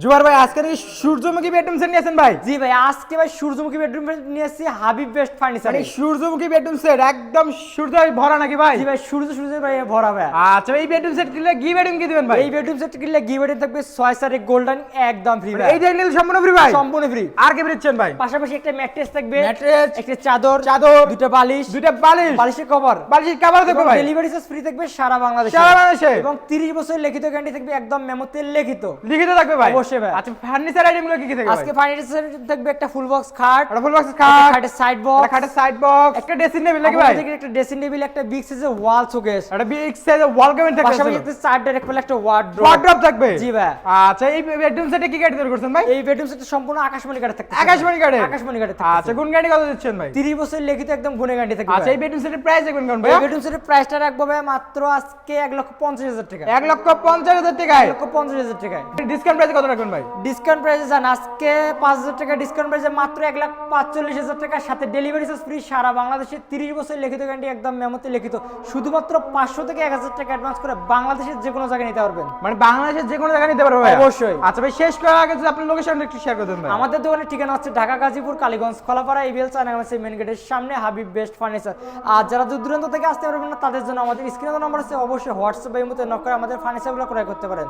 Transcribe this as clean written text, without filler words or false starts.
জুবার ভাই আজকে নাকি সূর্যমুখী বেডরুম সেট নিয়েছেন ভাই? জি ভাই, আজকে ভাই সূর্যমুখী বেডরুম নিয়ে এসেছি হাবিব বেস্ট ফার্নিচার। মানে সূর্যমুখী বেডরুম সেট একদম সূর্য ভরা নাকি ভাই? জি ভাই, সূর্য ভাই ভরা ভাই। আচ্ছা এই বেডরুম সেট কিনলে কি বেডরুম কি দিবেন ভাই? এই বেডরুম সেট কিনলে গিভ বেডরুম থাকবে 6 সারি গোল্ডেন একদম ফ্রি ভাই। এই যে নিলে সম্পূর্ণ ফ্রি ভাই? সম্পূর্ণ ফ্রি। আর কি দিচ্ছেন ভাই? পাশাপাশি একটা ম্যাট্রেস থাকবে, ম্যাট্রেস, একটা চাদর, দুটো বালিশ, বালিশের কভার, বালিশের কভার থাকবে ভাই। ডেলিভারি চার্জ ফ্রি থাকবে সারা বাংলাদেশে। সারা বাংলাদেশে এবং 30 বছরের লিখিত গ্যারান্টি থাকবে, একদম মেমোতে লিখিত থাকবে ভাই? অবশ্যই ভাই। আচ্ছা ফার্নিচার আইটেম গুলো কি কি থাকবে? আজকে ফার্নিচার থাকবে একটা ফুল বক্স খাট, একটা ফুল বক্স খাট, খাটের সাইড বক্স, খাটের সাইড বক্স, একটা ড্রেসিং টেবিল নাকি ভাই? একটা ড্রেসিং টেবিল, একটা বিগ সাইজের ওয়াল শোকেস, একটা বিগ সাইজের ওয়াল ক্যাবিনেট থাকবে। পাশাপাশি একটা চার ডাইরেক্ট প্যানেল, একটা ওয়ার্ড্রপ থাকবে। জি ভাই। আচ্ছা এই বেডরুম সেটে কি গাড়ি তৈরি করছেন ভাই? এই বেডরুম সেট সম্পূর্ণ আকাশমণি কাঠের থাকবে। আকাশমণি কাঠের? আকাশমণি কাঠের আচ্ছা থাকবে। কোন গাড়ি কত দিচ্ছেন ভাই? 30 বছরের লিখিত একদম গুণে গ্যারান্টি থাকবে। আচ্ছা এই বেডরুম সেটের প্রাইস দেখবেন কোন ভাই? এই বেডরুম সেটের প্রাইসটা রাখবো ভাই মাত্র আজকে 1,50,000 টাকা। 1,50,000 টাকায়? 1,50,000 টাকায়। ডিসকাউন্ট প্রাইস কত রাখবেন ভাই? ডিসকাউন্ট প্রাইসে জান আজকে 5,000 টাকা ডিসকাউন্ট প্রাইসে মাত্র 1,45,000 টাকা, সাথে ডেলিভারি চার্জ ফ্রি সারা বাংলাদেশে। 30 বছর লিখিত গ্যারান্টি একদম মেমোতে লিখিত। শুধুমাত্র 500 থেকে 1,000 টাকা অ্যাডভান্স করে বাংলাদেশের যে কোনো জায়গায় নিতে পারবেন। মানে বাংলাদেশের যে কোনো জায়গায় নিতে পারবে ভাই? অবশ্যই। আচ্ছা ভাই শেষ করার আগে যদি আপনার লোকেশনটা একটু শেয়ার করে দেন ভাই। আমাদের দোকানের ঠিকানা হচ্ছে ঢাকা গাজীপুর কালীগঞ্জ খোলাপাড়া ইবিএল চায়নাগাছি মেন গেটের সামনে হাবিব বেস্ট ফার্নিচার। আর যারা দূর দূরান্ত থেকে আসতে পারবেন না তাদের জন্য আমাদের স্ক্রিনে নাম্বার আছে, অবশ্যই হোয়াটসঅ্যাপ এর মধ্যে নক করে আমাদের ফার্নিচারগুলো ক্রয় করতে পারেন।